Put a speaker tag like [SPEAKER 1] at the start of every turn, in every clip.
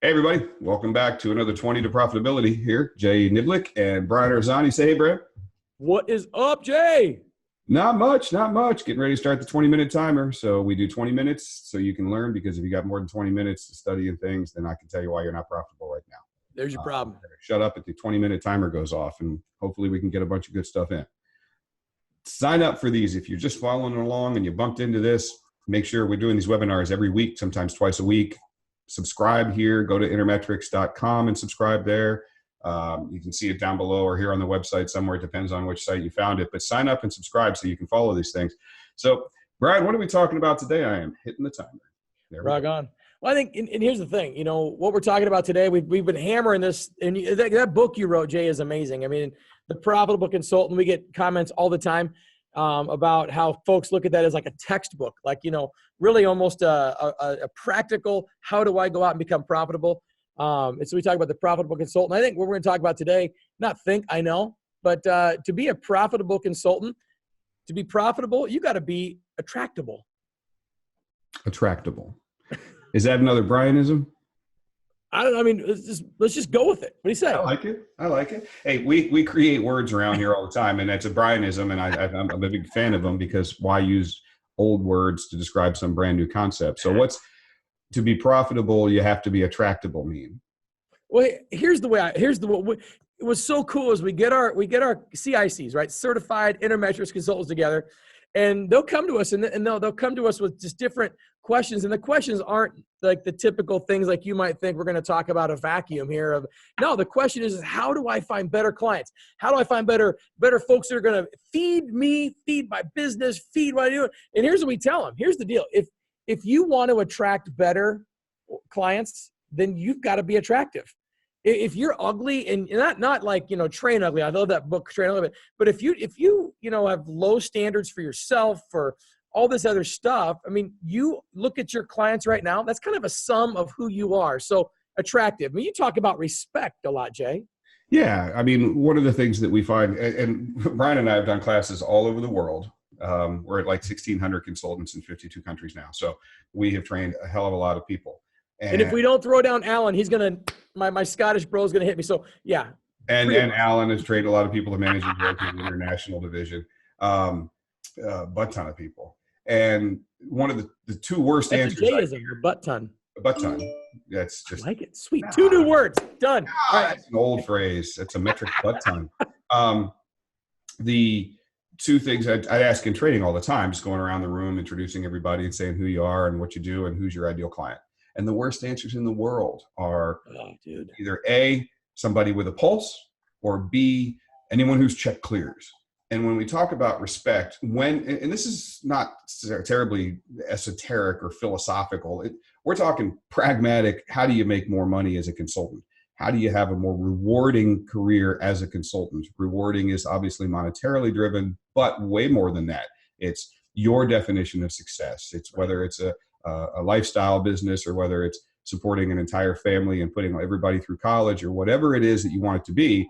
[SPEAKER 1] Hey, everybody. Welcome back to another 20 to Profitability here. Jay Niblick and Brian Arzani. Say, hey, Brian.
[SPEAKER 2] What is up, Jay?
[SPEAKER 1] Not much, not much. Getting ready to start the 20-minute timer. So we do 20 minutes so you can learn, because if you got more than 20 minutes to study and things, then I can tell you why you're not profitable right now.
[SPEAKER 2] There's your problem.
[SPEAKER 1] Shut up at the 20-minute timer goes off, and hopefully we can get a bunch of good stuff in. Sign up for these. If you're just following along and you bumped into this, make sure we're doing these webinars every week, sometimes twice a week. Subscribe here, go to intermetrics.com and subscribe there. You can see it down below or here on the website somewhere. It depends on which site you found it, but sign up and subscribe so you can follow these things. So, Brian, what are we talking about today? I am hitting the timer.
[SPEAKER 2] Rock on. Well, I think, and here's the thing, what we're talking about today, we've been hammering this, and that book you wrote, Jay, is amazing. I mean, The Profitable Consultant, we get comments all the time about how folks look at that as like a textbook, like, really almost a practical, how do I go out and become profitable? And so we talk about the profitable consultant. I think what we're going to talk about today, I know, but to be a profitable consultant, to be profitable, you got to be attractable.
[SPEAKER 1] Attractable. Is that another Brianism?
[SPEAKER 2] Let's just go with it. What do you say?
[SPEAKER 1] I like it. Hey, we create words around here all the time, and that's a Brianism, and I'm a big fan of them, because why use old words to describe some brand new concept? So what's to be profitable, you have to be attractable mean?
[SPEAKER 2] Well, what was so cool is we get our CICs, right? Certified Intermetrics consultants together, and they'll come to us and they'll come to us with just different questions. And the questions aren't like the typical things like you might think we're going to talk about a vacuum here. No, the question is how do I find better clients? How do I find better folks that are going to feed me, feed my business, feed what I do? And here's what we tell them. Here's the deal. If you want to attract better clients, then you've got to be attractive. If you're ugly, and not like, Train Ugly, I love that book, Train Ugly, but if you have low standards for yourself, for all this other stuff, I mean, you look at your clients right now, that's kind of a sum of who you are. So attractive. I mean, you talk about respect a lot, Jay.
[SPEAKER 1] Yeah. I mean, one of the things that we find, and Brian and I have done classes all over the world. We're at like 1,600 consultants in 52 countries now. So we have trained a hell of a lot of people.
[SPEAKER 2] And if we don't throw down Alan, he's going to, my Scottish bro is going to hit me. So yeah.
[SPEAKER 1] And Alan has trained a lot of people to manage and director in the international division. Butt ton of people. And one of the two worst answers.
[SPEAKER 2] Jayism, your butt ton.
[SPEAKER 1] Butt ton. That's just.
[SPEAKER 2] I like it. Sweet. 2 new words. Done.
[SPEAKER 1] All right. That's an old phrase. That's a metric butt ton. The two things I ask in training all the time, just going around the room, introducing everybody and saying who you are and what you do and who's your ideal client. And the worst answers in the world are either A, somebody with a pulse, or B, anyone whose check clears. And when we talk about respect, and this is not terribly esoteric or philosophical, we're talking pragmatic. How do you make more money as a consultant? How do you have a more rewarding career as a consultant? Rewarding is obviously monetarily driven, but way more than that. It's your definition of success. It's whether it's a lifestyle business or whether it's supporting an entire family and putting everybody through college or whatever it is that you want it to be,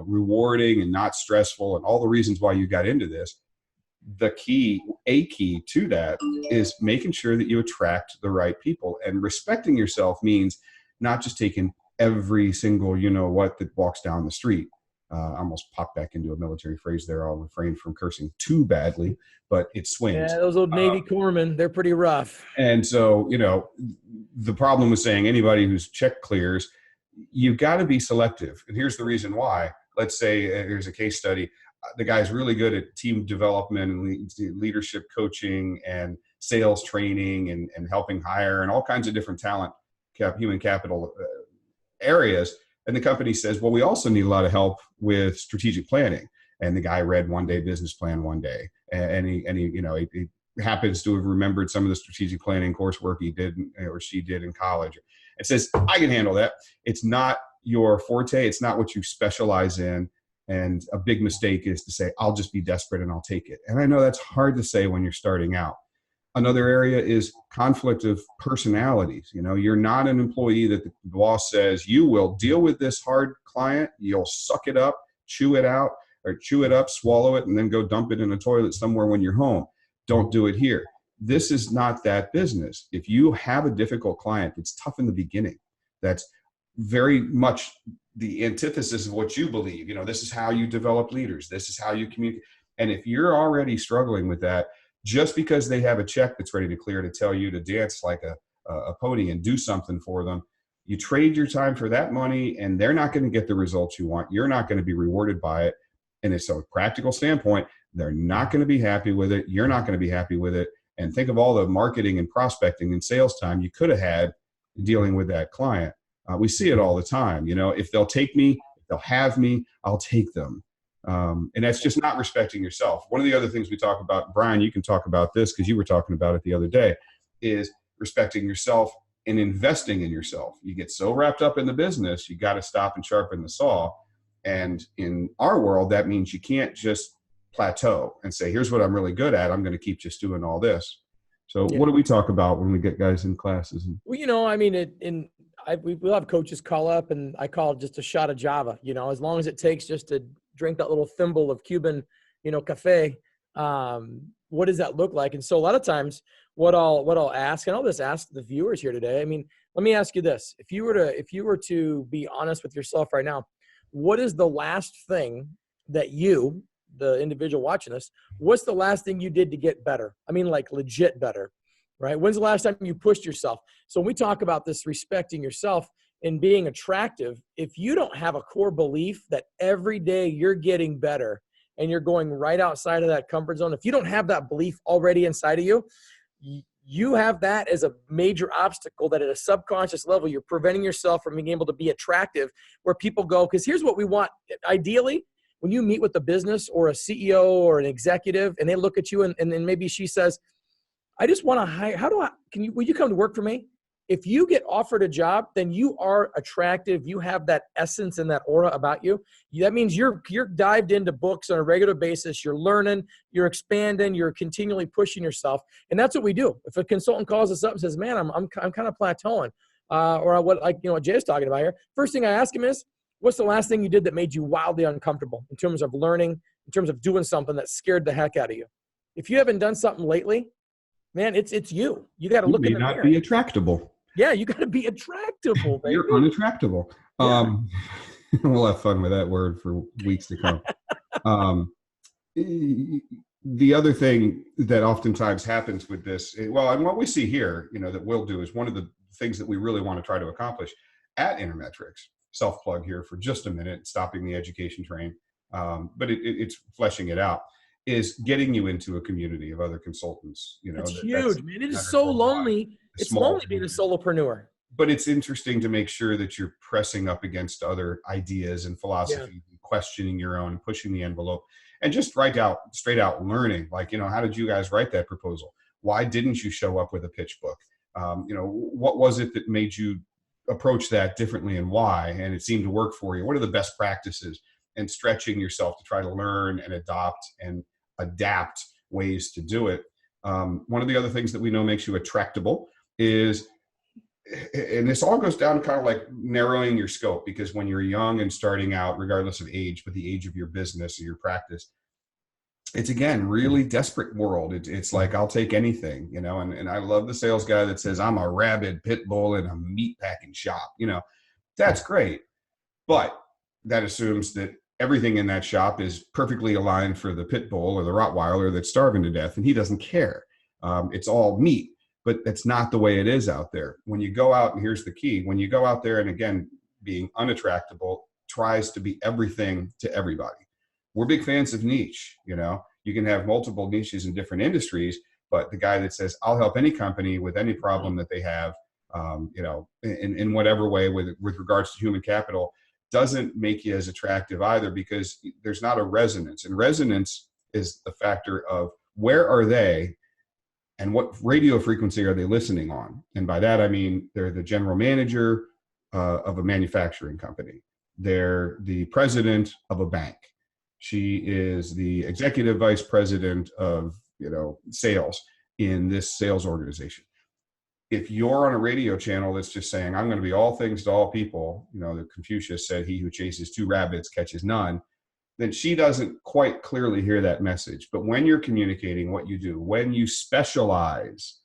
[SPEAKER 1] rewarding and not stressful, and all the reasons why you got into this. A key to that is making sure that you attract the right people, and respecting yourself means not just taking every single, that walks down the street. I almost popped back into a military phrase there. I'll refrain from cursing too badly, but it swings.
[SPEAKER 2] Yeah, those old Navy corpsmen, they're pretty rough.
[SPEAKER 1] And so, the problem with saying anybody whose check clears, you've got to be selective. And here's the reason why. Let's say here's a case study. The guy's really good at team development and leadership coaching and sales training and helping hire and all kinds of different human capital areas. And the company says, well, we also need a lot of help with strategic planning. And the guy read One Day Business Plan one day, and he happens to have remembered some of the strategic planning coursework he did or she did in college. It says, I can handle that. It's not your forte. It's not what you specialize in. And a big mistake is to say, I'll just be desperate and I'll take it. And I know that's hard to say when you're starting out. Another area is conflict of personalities. You're not an employee that the boss says, you will deal with this hard client, you'll suck it up, chew it out, or chew it up, swallow it, and then go dump it in a toilet somewhere when you're home. Don't do it here. This is not that business. If you have a difficult client, it's tough in the beginning. that's very much the antithesis of what you believe. This is how you develop leaders. This is how you communicate. And if you're already struggling with that, just because they have a check that's ready to clear to tell you to dance like a pony and do something for them, you trade your time for that money, and they're not going to get the results you want. You're not going to be rewarded by it. And it's a practical standpoint, they're not going to be happy with it. You're not going to be happy with it. And think of all the marketing and prospecting and sales time you could have had dealing with that client. We see it all the time. If they'll take me, if they'll have me, I'll take them. And that's just not respecting yourself. One of the other things we talk about, Brian, you can talk about this because you were talking about it the other day, is respecting yourself and investing in yourself. You get so wrapped up in the business, you got to stop and sharpen the saw. And in our world, that means you can't just plateau and say, here's what I'm really good at. I'm going to keep just doing all this. So what do we talk about when we get guys in classes?
[SPEAKER 2] Well, I mean, we'll have coaches call up, and I call it just a shot of Java, as long as it takes just to drink that little thimble of Cuban, cafe. What does that look like? And so a lot of times what I'll ask, and I'll just ask the viewers here today. I mean, let me ask you this. If you were to be honest with yourself right now, what is the last thing that you, the individual watching this, what's the last thing you did to get better? I mean, like legit better, right? When's the last time you pushed yourself? So when we talk about this respecting yourself and being attractive, if you don't have a core belief that every day you're getting better and you're going right outside of that comfort zone, if you don't have that belief already inside of you, you have that as a major obstacle that at a subconscious level, you're preventing yourself from being able to be attractive where people go. Because here's what we want. Ideally, when you meet with a business or a CEO or an executive and they look at you and then maybe she says, I just want to hire, will you come to work for me? If you get offered a job, then you are attractive. You have that essence and that aura about you. That means you're dived into books on a regular basis. You're learning, you're expanding, you're continually pushing yourself. And that's what we do. If a consultant calls us up and says, man, I'm kind of plateauing, or what Jay's talking about here. First thing I ask him is, what's the last thing you did that made you wildly uncomfortable in terms of learning, in terms of doing something that scared the heck out of you? If you haven't done something lately, man, it's you. You got to look in the mirror.
[SPEAKER 1] You may not be attractable.
[SPEAKER 2] Yeah, you got to be attractable, baby.
[SPEAKER 1] You're unattractable. Yeah. We'll have fun with that word for weeks to come. The other thing that oftentimes happens with this, and what we see here, that we'll do is one of the things that we really want to try to accomplish at Intermetrics, self-plug here for just a minute, stopping the education train, but it's fleshing it out, is getting you into a community of other consultants.
[SPEAKER 2] It's huge, man. It is so lonely. It's lonely being a solopreneur.
[SPEAKER 1] But it's interesting to make sure that you're pressing up against other ideas and philosophies, and questioning your own, and pushing the envelope, and just straight out learning. Like, how did you guys write that proposal? Why didn't you show up with a pitch book? What was it that made you approach that differently, and why? And it seemed to work for you. What are the best practices? And stretching yourself to try to learn and adopt and adapt ways to do it. One of the other things that we know makes you attractable is, and this all goes down kind of like narrowing your scope, because when you're young and starting out, regardless of age, but the age of your business or your practice, it's again, really desperate world. It's like, I'll take anything, and I love the sales guy that says, I'm a rabid pit bull in a meat packing shop. That's great. But that assumes that everything in that shop is perfectly aligned for the pit bull or the Rottweiler that's starving to death, and he doesn't care. It's all meat, but that's not the way it is out there. When you go out, and here's the key, when you go out there, and again, being unattractable tries to be everything to everybody. We're big fans of niche. You can have multiple niches in different industries, but the guy that says, I'll help any company with any problem that they have, in whatever way with regards to human capital, doesn't make you as attractive either, because there's not a resonance. And resonance is the factor of where are they and what radio frequency are they listening on? And by that, I mean, they're the general manager of a manufacturing company. They're the president of a bank. She is the executive vice president of, sales in this sales organization. If you're on a radio channel that's just saying, I'm going to be all things to all people, that Confucius said, he who chases two rabbits catches none, then she doesn't quite clearly hear that message. But when you're communicating what you do, when you specialize,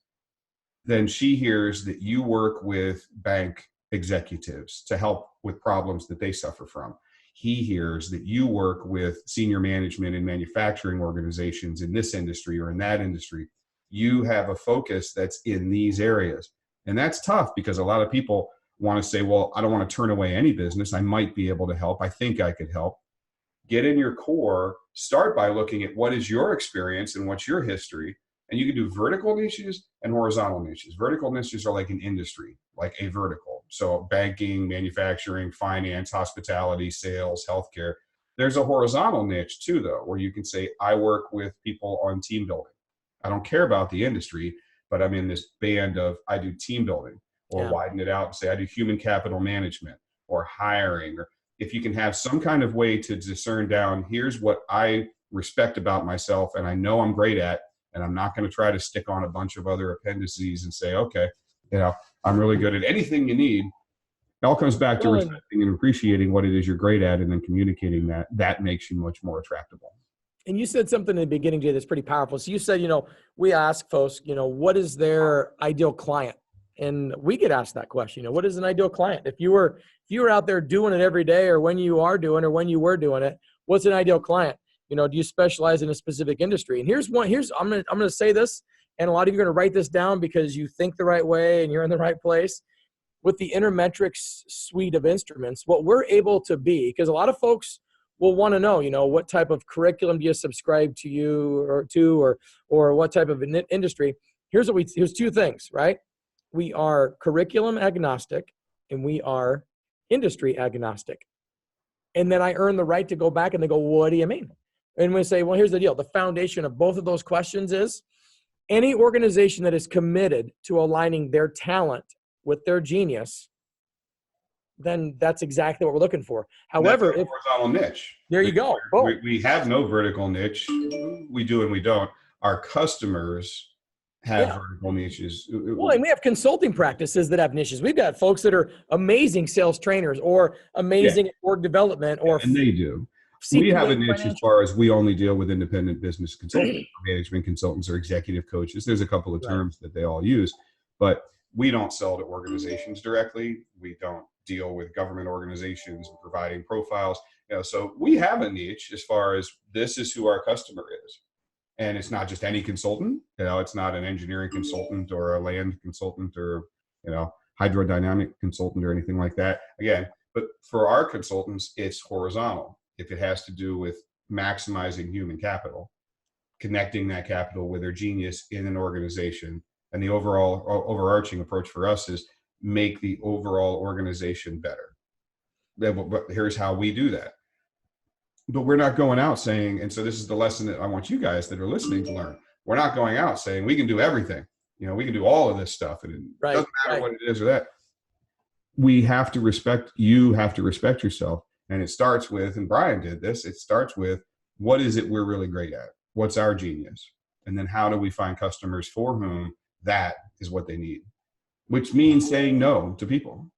[SPEAKER 1] then she hears that you work with bank executives to help with problems that they suffer from. He hears that you work with senior management and manufacturing organizations in this industry or in that industry. You have a focus that's in these areas. And that's tough because a lot of people want to say, well, I don't want to turn away any business. I might be able to help. I think I could help. Get in your core, start by looking at what is your experience and what's your history. And you can do vertical niches and horizontal niches. Vertical niches are like an industry, like a vertical. So banking, manufacturing, finance, hospitality, sales, healthcare. There's a horizontal niche too, though, where you can say, I work with people on team building. I don't care about the industry, but I'm in this band of I do team building, or widen it out and say I do human capital management or hiring. Or if you can have some kind of way to discern down, here's what I respect about myself and I know I'm great at, and I'm not going to try to stick on a bunch of other appendices and say, okay, I'm really good at anything you need. It all comes back to respecting and appreciating what it is you're great at, and then communicating that. That makes you much more attractable.
[SPEAKER 2] And you said something in the beginning, Jay, that's pretty powerful. So you said, we ask folks, what is their ideal client? And we get asked that question, what is an ideal client? If you were out there doing it every day, or when you are doing, or when you were doing it, what's an ideal client? Do you specialize in a specific industry? And I'm going to say this, and a lot of you are going to write this down because you think the right way and you're in the right place. With the Intermetrics suite of instruments, what we're able to be, because a lot of folks will want to know, what type of curriculum do you subscribe to or what type of industry? Here's two things, right? We are curriculum agnostic and we are industry agnostic. And then I earn the right to go back and they go, what do you mean? And we say, well, here's the deal. The foundation of both of those questions is any organization that is committed to aligning their talent with their genius, then that's exactly what we're looking for. However,
[SPEAKER 1] if horizontal niche.
[SPEAKER 2] There you go.
[SPEAKER 1] We have no vertical niche. We do and we don't. Our customers have vertical niches.
[SPEAKER 2] Well, and we have consulting practices that have niches. We've got folks that are amazing sales trainers or amazing org development,
[SPEAKER 1] and they do. We have a niche as far as we only deal with independent business consultants, management consultants, or executive coaches. There's a couple of terms that they all use, but we don't sell to organizations directly. We don't deal with government organizations and providing profiles. So we have a niche as far as this is who our customer is. And it's not just any consultant. It's not an engineering consultant or a land consultant or, hydrodynamic consultant or anything like that. Again, but for our consultants, it's horizontal. If it has to do with maximizing human capital, connecting that capital with their genius in an organization. And the overarching approach for us is make the overall organization better. But here's how we do that. But we're not going out saying, and so this is the lesson that I want you guys that are listening to learn. We're not going out saying we can do everything. We can do all of this stuff, and it doesn't matter what it is or that. We have to respect, you have to respect yourself. And it starts with, and Brian did this, it starts with, what is it we're really great at? What's our genius? And then how do we find customers for whom that is what they need? Which means saying no to people.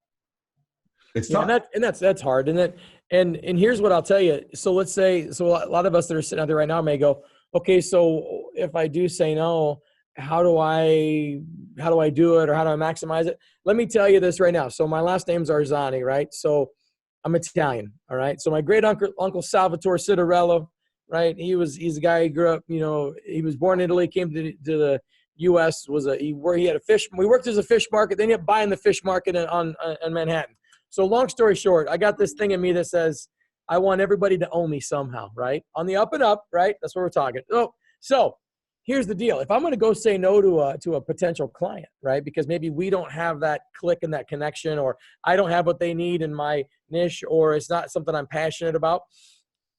[SPEAKER 1] It's tough.
[SPEAKER 2] And that's hard. And here's what I'll tell you. So let's say, a lot of us that are sitting out there right now may go, okay, so if I do say no, how do I do it, or how do I maximize it? Let me tell you this right now. So my last name's Arzani, right? So I'm Italian. All right. So my great uncle Salvatore Citarello, right? He's a guy who grew up, he was born in Italy, came to the U.S. We worked as a fish market. Then he ended up buying the fish market on Manhattan. So long story short, I got this thing in me that says, I want everybody to own me somehow, right? On the up and up, right? That's what we're talking. So here's the deal. If I'm going to go say no to a potential client, right? Because maybe we don't have that click and that connection, or I don't have what they need in my niche, or it's not something I'm passionate about.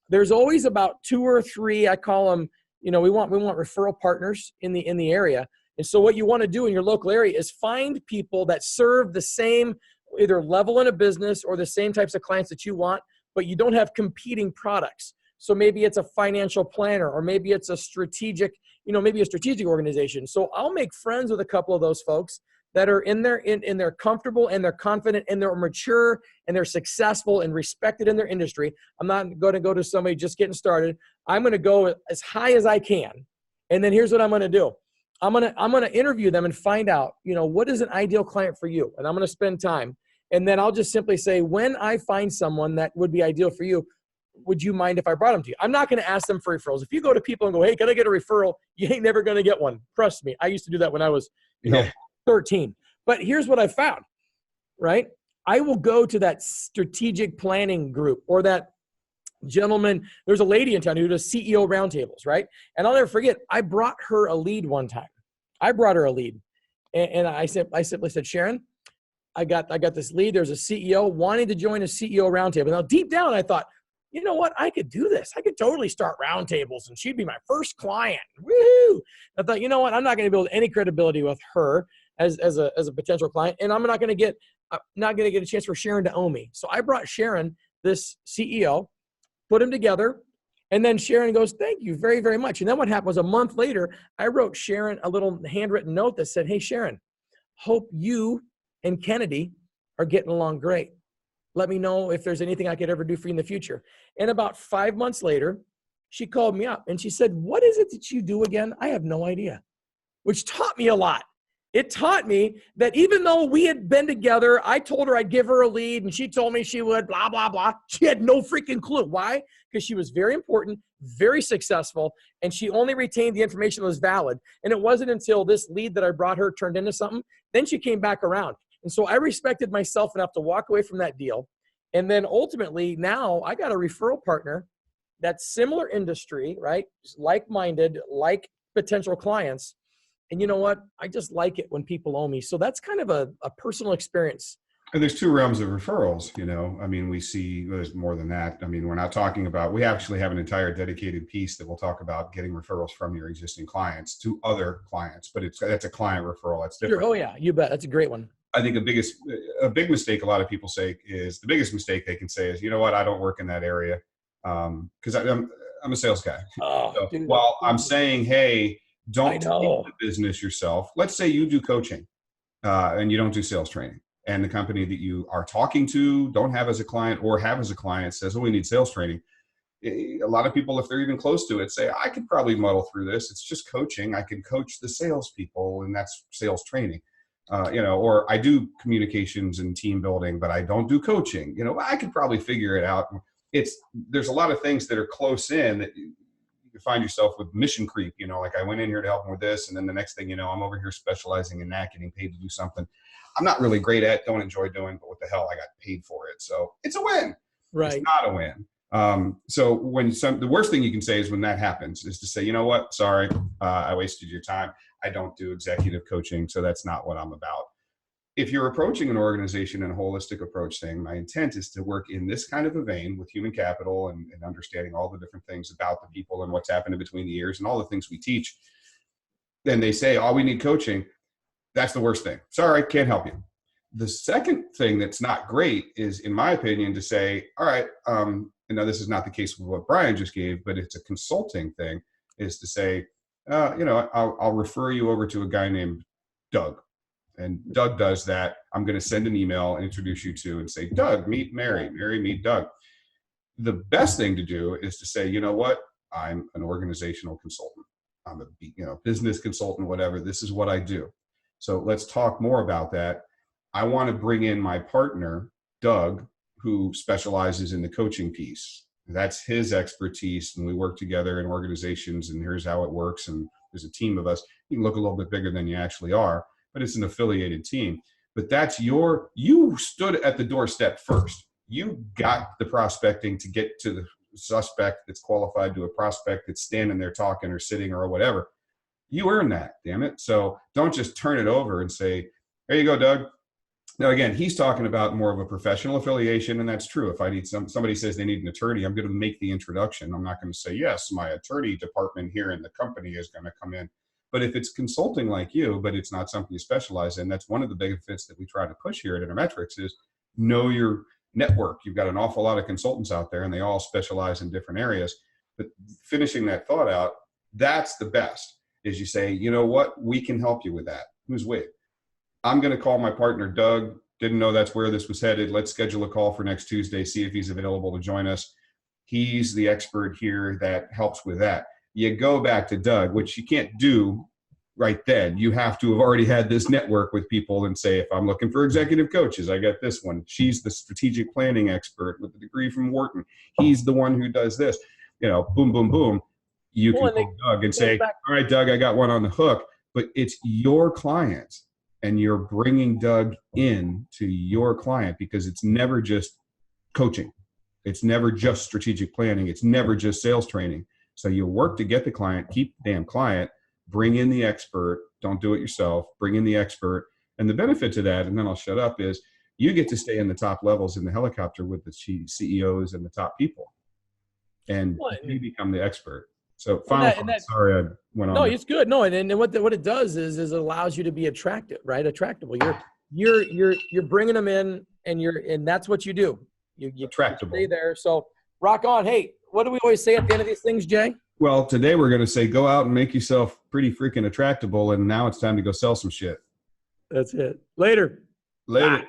[SPEAKER 2] There's always about 2 or 3, I call them, we want referral partners in the area. And so what you want to do in your local area is find people that serve the same either level in a business or the same types of clients that you want, but you don't have competing products. So maybe it's a financial planner, or maybe it's a strategic organization. So I'll make friends with a couple of those folks that are they're comfortable and they're confident and they're mature and they're successful and respected in their industry. I'm not going to go to somebody just getting started. I'm going to go as high as I can. And then here's what I'm going to do. I'm going to interview them and find out, what is an ideal client for you? And I'm going to spend time. And then I'll just simply say, when I find someone that would be ideal for you, would you mind if I brought them to you? I'm not going to ask them for referrals. If you go to people and go, hey, can I get a referral? You ain't never going to get one. Trust me. I used to do that when I was, 13. But here's what I found, right? I will go to that strategic planning group or that gentleman. There's a lady in town who does CEO roundtables, right? And I'll never forget, I brought her a lead one time. And I simply said, Sharon, I got this lead. There's a CEO wanting to join a CEO roundtable. Now, deep down, I thought, you know what? I could do this. I could totally start roundtables and she'd be my first client. Woohoo! I thought, you know what? I'm not going to build any credibility with her as a potential client. And I'm not going to get a chance for Sharon to own me. So I brought Sharon, this CEO, put them together. And then Sharon goes, thank you very, very much. And then what happened was a month later, I wrote Sharon a little handwritten note that said, hey, Sharon, hope you and Kennedy are getting along great. Let me know if there's anything I could ever do for you in the future. And about 5 months later, she called me up and she said, what is it that you do again? I have no idea, which taught me a lot. It taught me that even though we had been together, I told her I'd give her a lead and she told me she would, blah, blah, blah. She had no freaking clue. Why? Because she was very important, very successful, and she only retained the information that was valid. And it wasn't until this lead that I brought her turned into something, then she came back around. And so I respected myself enough to walk away from that deal. And then ultimately now I got a referral partner that's similar industry, right? Like-minded, like potential clients. And you know what? I just like it when people owe me. So that's kind of a personal experience.
[SPEAKER 1] And there's two realms of referrals, I mean, we see there's more than that. I mean, we're not talking about, we actually have an entire dedicated piece that we'll talk about getting referrals from your existing clients to other clients, but that's a client referral. That's different.
[SPEAKER 2] Sure. Oh yeah, you bet. That's a great one.
[SPEAKER 1] I think a big mistake a lot of people say is the biggest mistake they can say is, you know what, I don't work in that area. Cause I'm a sales guy.
[SPEAKER 2] Oh,
[SPEAKER 1] so
[SPEAKER 2] dude.
[SPEAKER 1] while I'm saying, hey, don't take the business yourself. Let's say you do coaching and you don't do sales training. And the company that you are talking to don't have as a client or have as a client says, oh, we need sales training. A lot of people, if they're even close to it, say, I could probably muddle through this. It's just coaching. I can coach the salespeople, and that's sales training. Or I do communications and team building, but I don't do coaching. I could probably figure it out. There's a lot of things that are close in that you find yourself with mission creep. Like I went in here to help them with this, and then the next thing I'm over here specializing in that, getting paid to do something I'm not really great at, don't enjoy doing, but what the hell, I got paid for it. So it's a win.
[SPEAKER 2] Right.
[SPEAKER 1] It's not a win. So when the worst thing you can say is when that happens is to say, you know what, sorry, I wasted your time. I don't do executive coaching, so that's not what I'm about. If you're approaching an organization in a holistic approach saying, my intent is to work in this kind of a vein with human capital and understanding all the different things about the people and what's happened in between the years and all the things we teach, then they say, oh, we need coaching. That's the worst thing. Sorry, can't help you. The second thing that's not great is, in my opinion, to say, all right, this is not the case with what Brian just gave, but it's a consulting thing, is to say, I'll refer you over to a guy named Doug. And Doug does that. I'm going to send an email and introduce you to and say, Doug, meet Mary. Mary, meet Doug. The best thing to do is to say, you know what? I'm an organizational consultant. I'm a business consultant, whatever. This is what I do. So let's talk more about that. I want to bring in my partner, Doug, who specializes in the coaching piece. That's his expertise, and we work together in organizations, and here's how it works. And there's a team of us. You can look a little bit bigger than you actually are, but it's an affiliated team. But you stood at the doorstep first. You got the prospecting to get to the suspect that's qualified to a prospect that's standing there talking or sitting or whatever. You earned that, damn it. So don't just turn it over and say, there you go, Doug. Now, again, he's talking about more of a professional affiliation, and that's true. If I need somebody says they need an attorney, I'm going to make the introduction. I'm not going to say, yes, my attorney department here in the company is going to come in. But if it's consulting like you, but it's not something you specialize in, that's one of the benefits that we try to push here at Intermetrics is know your network. You've got an awful lot of consultants out there, and they all specialize in different areas. But finishing that thought out, that's the best. Is you say, you know what, we can help you with that. Who's with? I'm going to call my partner, Doug. Didn't know that's where this was headed. Let's schedule a call for next Tuesday, see if he's available to join us. He's the expert here that helps with that. You go back to Doug, which you can't do right then. You have to have already had this network with people and say, if I'm looking for executive coaches, I got this one. She's the strategic planning expert with a degree from Wharton. He's the one who does this. You know, boom, boom, boom. You can call Doug and say, all right, Doug, I got one on the hook. But it's your client, and you're bringing Doug in to your client, because it's never just coaching. It's never just strategic planning. It's never just sales training. So you work to get the client, keep the damn client, bring in the expert. Don't do it yourself. Bring in the expert. And the benefit to that, and then I'll shut up, is you get to stay in the top levels in the helicopter with the CEOs and the top people. And you become the expert. So sorry I went on.
[SPEAKER 2] No, it's good. No, and what it does is it allows you to be attractive, right? Attractable. You're bringing them in, and that's what you do. You
[SPEAKER 1] attractable.
[SPEAKER 2] Stay there. So rock on. Hey, what do we always say at the end of these things, Jay?
[SPEAKER 1] Well, today we're going to say, go out and make yourself pretty freaking attractable. And now it's time to go sell some shit.
[SPEAKER 2] That's it. Later.
[SPEAKER 1] Bye.